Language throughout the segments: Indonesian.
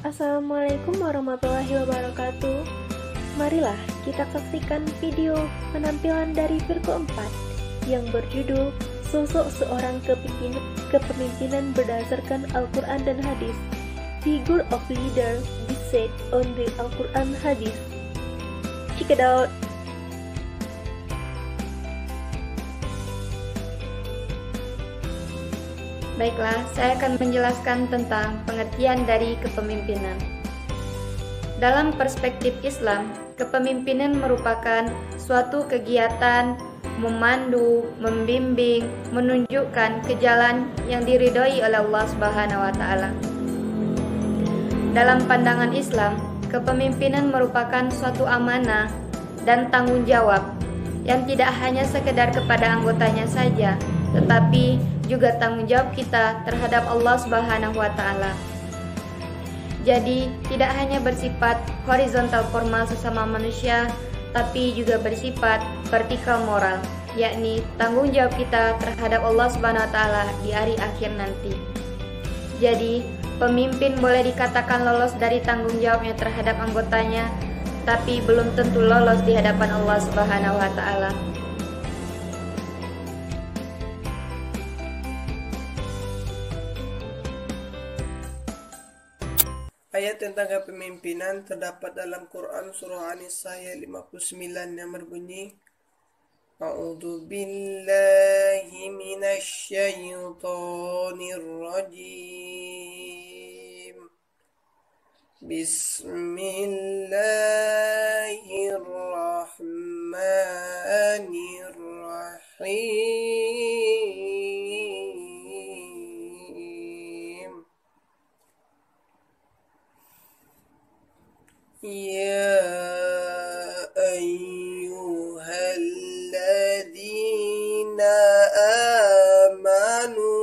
Assalamualaikum warahmatullahi wabarakatuh. Marilah kita saksikan video penampilan dari Virgo 4 yang berjudul Sosok Seorang Kepemimpinan Berdasarkan Al-Quran dan Hadis. Figure of Leader Based on the Al-Quran Hadis. Check it out. Baiklah, saya akan menjelaskan tentang pengertian dari kepemimpinan. Dalam perspektif Islam, kepemimpinan merupakan suatu kegiatan memandu, membimbing, menunjukkan ke jalan yang diridhoi oleh Allah Subhanahu wa taala. Dalam pandangan Islam, kepemimpinan merupakan suatu amanah dan tanggung jawab yang tidak hanya sekedar kepada anggotanya saja, tetapi juga tanggung jawab kita terhadap Allah Subhanahu wa taala. Jadi, tidak hanya bersifat horizontal formal sesama manusia, tapi juga bersifat vertikal moral, yakni tanggung jawab kita terhadap Allah Subhanahu wa taala di hari akhir nanti. Jadi, pemimpin boleh dikatakan lolos dari tanggung jawabnya terhadap anggotanya, tapi belum tentu lolos di hadapan Allah Subhanahu wa taala. Ayat tentang kepemimpinan terdapat dalam Quran surah An-Nisa ayat 59 yang berbunyi, A'udzu billahi minasy syaithanir rajim. Bismillahirrahmanirrahim. Ya ayyuhalladzina amanu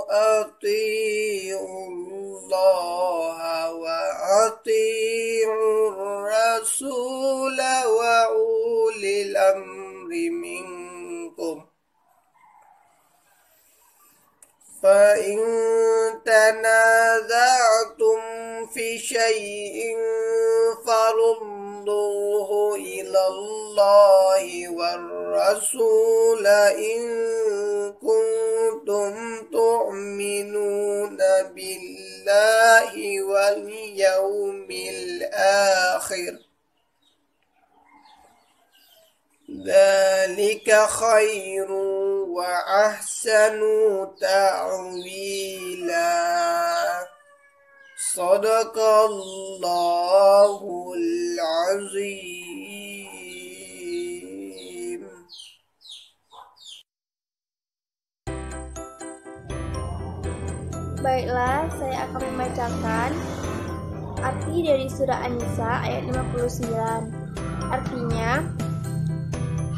atii'ullaha wa atii'ur rasula wa ulil amri minkum. Fa in tanaza'tum fi syai'in farudduhu ila Allahi war rasul in kuntum tu'minuna billahi wal yawmil akhir. Dzalika khairu wa ahsanu ta'wila. Sadaqallahul azim. Baiklah, saya akan membacakan arti dari surah An-Nisa ayat 59. Artinya,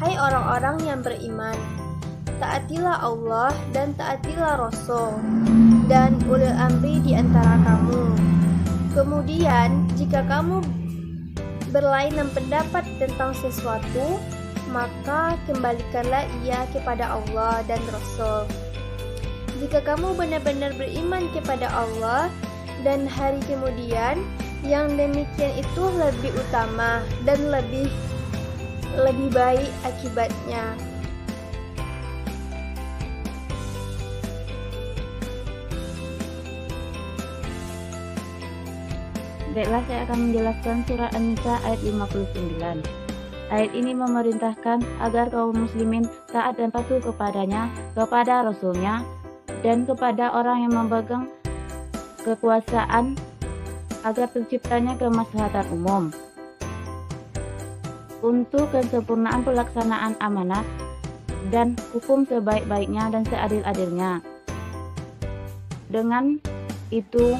hai orang-orang yang beriman, taatilah Allah dan taatilah Rasul dan ulil amri di antara kamu. Kemudian, jika kamu berlainan pendapat tentang sesuatu, maka kembalikanlah ia kepada Allah dan Rasul. Jika kamu benar-benar beriman kepada Allah dan hari kemudian, yang demikian itu lebih utama dan lebih baik akibatnya. Baiklah, saya akan menjelaskan surah An-Nisa ayat 59. Ayat ini memerintahkan agar kaum muslimin taat dan patuh kepadanya, kepada Rasulnya, dan kepada orang yang memegang kekuasaan agar terciptanya kemaslahatan umum. Untuk kesempurnaan pelaksanaan amanat dan hukum sebaik-baiknya dan seadil-adilnya. Dengan itu,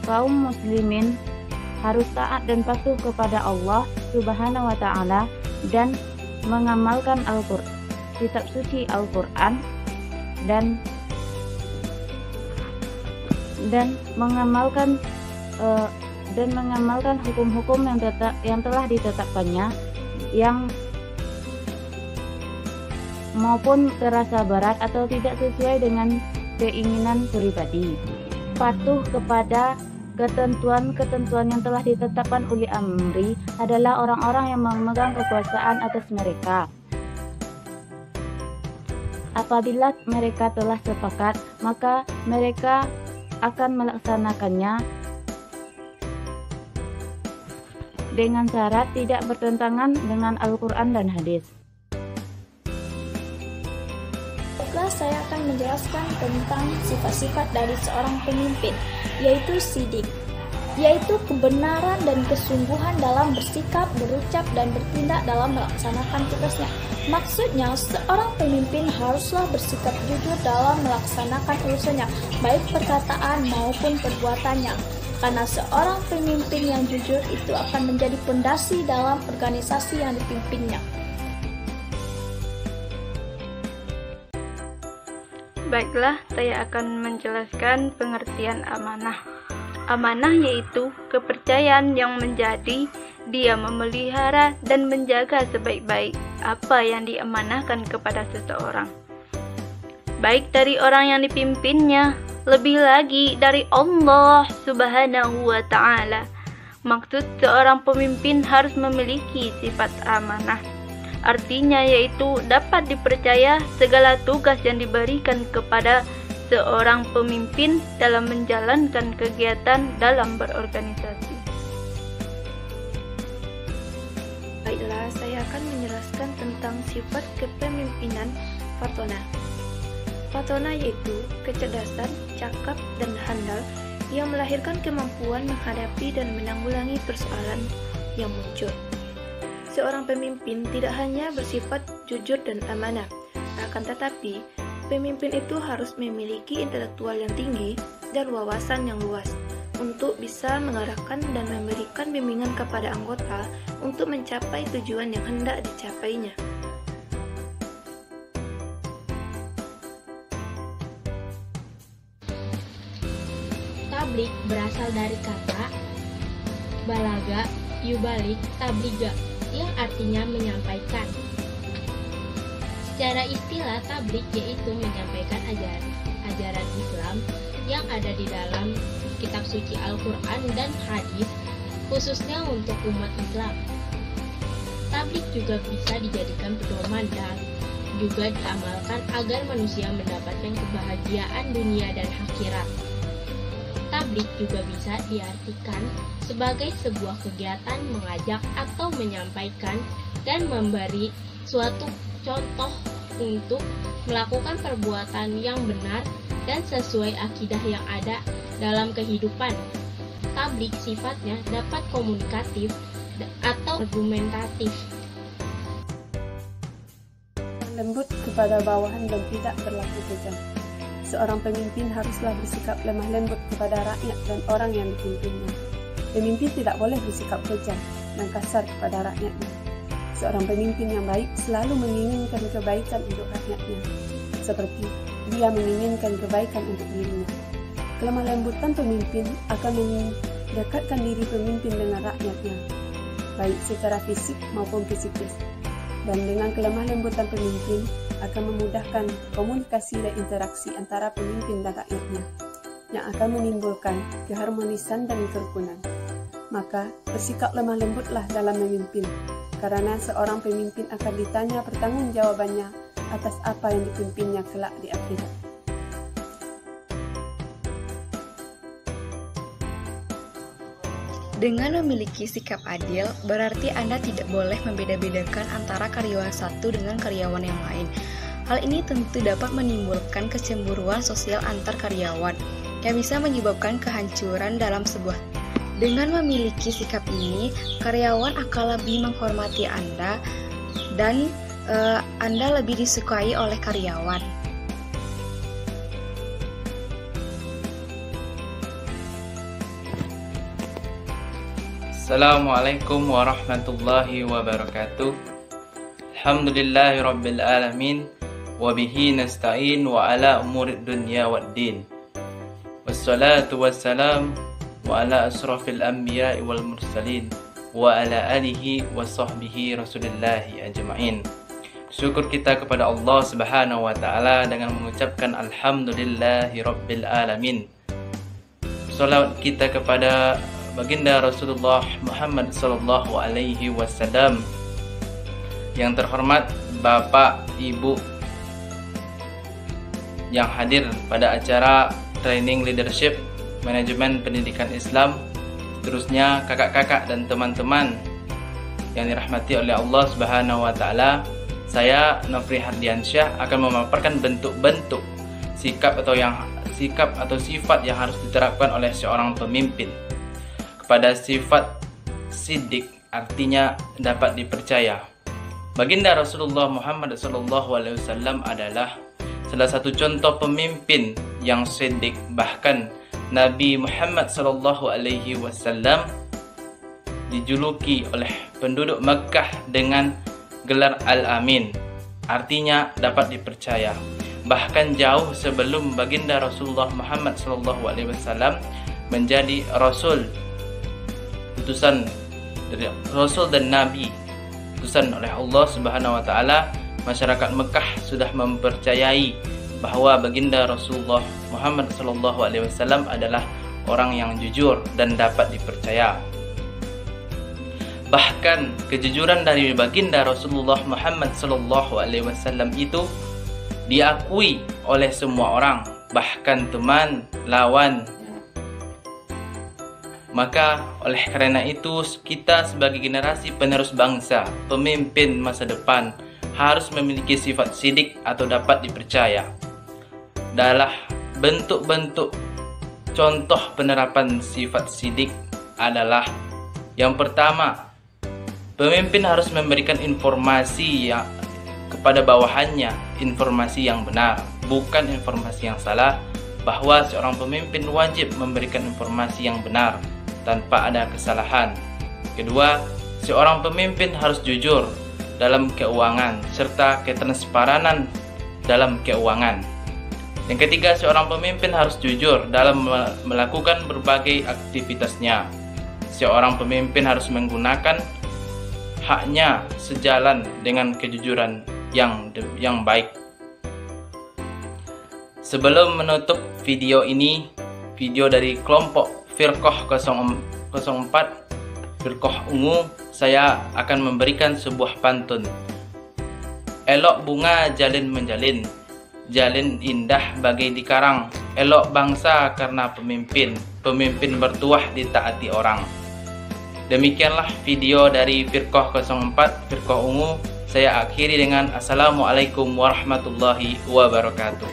kaum muslimin harus taat dan patuh kepada Allah Subhanahu wa taala dan mengamalkan kitab suci Al-Quran dan mengamalkan hukum-hukum yang telah ditetapkannya, yang maupun terasa berat atau tidak sesuai dengan keinginan pribadi. patuh kepada ketentuan-ketentuan yang telah ditetapkan uli amri adalah orang-orang yang memegang kekuasaan atas mereka. Apabila mereka telah sepakat, maka mereka akan melaksanakannya dengan syarat tidak bertentangan dengan Al-Quran dan hadis. Baiklah, saya akan menjelaskan tentang sifat-sifat dari seorang pemimpin, yaitu sidik, yaitu kebenaran dan kesungguhan dalam bersikap, berucap, dan bertindak dalam melaksanakan tugasnya. Maksudnya, seorang pemimpin haruslah bersikap jujur dalam melaksanakan urusannya, baik perkataan maupun perbuatannya. Karena seorang pemimpin yang jujur itu akan menjadi pondasi dalam organisasi yang dipimpinnya. Baiklah, saya akan menjelaskan pengertian amanah. Amanah yaitu kepercayaan yang menjadi dia memelihara dan menjaga sebaik-baik apa yang diamanahkan kepada seseorang, baik dari orang yang dipimpinnya, lebih lagi dari Allah Subhanahu wa Ta'ala. Maksud seorang pemimpin harus memiliki sifat amanah, artinya yaitu dapat dipercaya segala tugas yang diberikan kepada seorang pemimpin dalam menjalankan kegiatan dalam berorganisasi. Baiklah, saya akan menjelaskan tentang sifat kepemimpinan Fatona. Fatona yaitu kecerdasan, cakap, dan handal yang melahirkan kemampuan menghadapi dan menanggulangi persoalan yang muncul. Seorang pemimpin tidak hanya bersifat jujur dan amanah, akan tetapi pemimpin itu harus memiliki intelektual yang tinggi dan wawasan yang luas untuk bisa mengarahkan dan memberikan bimbingan kepada anggota untuk mencapai tujuan yang hendak dicapainya. Tablik berasal dari kata balaga yubalik tabliga yang artinya menyampaikan. Secara istilah, tablik yaitu menyampaikan ajaran Islam yang ada di dalam kitab suci Al-Quran dan hadis, khususnya untuk umat Islam. Tablik juga bisa dijadikan pedoman dan juga diamalkan agar manusia mendapatkan kebahagiaan dunia dan akhirat. Tablik juga bisa diartikan sebagai sebuah kegiatan mengajak atau menyampaikan dan memberi suatu contoh untuk melakukan perbuatan yang benar dan sesuai akidah yang ada dalam kehidupan. Tablik sifatnya dapat komunikatif atau argumentatif. Lembut kepada bawahan dan tidak berlaku kejam. Seorang pemimpin haruslah bersikap lemah lembut kepada rakyat dan orang yang dipimpinnya. Pemimpin tidak boleh bersikap kejam dan kasar kepada rakyatnya. Seorang pemimpin yang baik selalu menginginkan kebaikan untuk rakyatnya, seperti dia menginginkan kebaikan untuk dirinya. Kelemah lembutan pemimpin akan mendekatkan diri pemimpin dengan rakyatnya, baik secara fisik maupun psikis. Dan dengan kelemah lembutan pemimpin akan memudahkan komunikasi dan interaksi antara pemimpin dan rakyatnya, yang akan menimbulkan keharmonisan dan kerukunan. Maka bersikap lemah lembutlah dalam memimpin, karena seorang pemimpin akan ditanya pertanggungjawabannya atas apa yang dipimpinnya kelak di akhirat. Dengan memiliki sikap adil, berarti Anda tidak boleh membeda-bedakan antara karyawan satu dengan karyawan yang lain. Hal ini tentu dapat menimbulkan kecemburuan sosial antar karyawan, yang bisa menyebabkan kehancuran dalam sebuah. Dengan memiliki sikap ini, karyawan akan lebih menghormati Anda dan Anda lebih disukai oleh karyawan. Assalamualaikum warahmatullahi wabarakatuh. Alhamdulillahi rabbil alamin, wabihi nasta'in wa ala umurid dunya waddin. Wassalatu wassalam wa ala asrafil anbiya'i wal mursalin wa ala alihi wa sahbihi rasulillahi ajma'in. Syukur kita kepada Allah Subhanahu wa ta'ala dengan mengucapkan alhamdulillahi rabbil alamin. salawat kita kepada baginda Rasulullah Muhammad sallallahu alaihi wasallam. Yang terhormat Bapak, Ibu yang hadir pada acara training leadership manajemen pendidikan Islam, terusnya kakak-kakak dan teman-teman yang dirahmati oleh Allah Subhanahu wa taala. Saya Nofri Hardiansyah akan memaparkan bentuk-bentuk sikap atau sifat yang harus diterapkan oleh seorang pemimpin. Kepada sifat siddiq, artinya dapat dipercaya. Baginda Rasulullah Muhammad SAW adalah salah satu contoh pemimpin yang siddiq. Bahkan Nabi Muhammad SAW dijuluki oleh penduduk Mekkah dengan gelar Al-Amin, artinya dapat dipercaya. Bahkan jauh sebelum baginda Rasulullah Muhammad SAW menjadi Rasul, utusan dari Rasul dan Nabi, utusan oleh Allah Subhanahu wa taala, masyarakat Mekah sudah mempercayai bahwa baginda Rasulullah Muhammad SAW adalah orang yang jujur dan dapat dipercaya. Bahkan kejujuran dari baginda Rasulullah Muhammad SAW itu diakui oleh semua orang, bahkan teman, lawan. Maka oleh karena itu kita sebagai generasi penerus bangsa, pemimpin masa depan harus memiliki sifat siddiq atau dapat dipercaya. Adalah bentuk-bentuk contoh penerapan sifat siddiq adalah yang pertama, pemimpin harus memberikan informasi kepada bawahannya, informasi yang benar, bukan informasi yang salah, bahwa seorang pemimpin wajib memberikan informasi yang benar tanpa ada kesalahan. Kedua, seorang pemimpin harus jujur dalam keuangan serta ketransparanan dalam keuangan. Yang ketiga, seorang pemimpin harus jujur dalam melakukan berbagai aktivitasnya. Seorang pemimpin harus menggunakan haknya sejalan dengan kejujuran yang baik. Sebelum menutup video ini, video dari kelompok Firqah 04 Firqah Ungu, saya akan memberikan sebuah pantun. Elok bunga jalin menjalin, jalin indah bagai di karang. Elok bangsa karena pemimpin, pemimpin bertuah ditaati orang. Demikianlah video dari Firqah 04 Firqah Ungu. Saya akhiri dengan Assalamualaikum warahmatullahi wabarakatuh.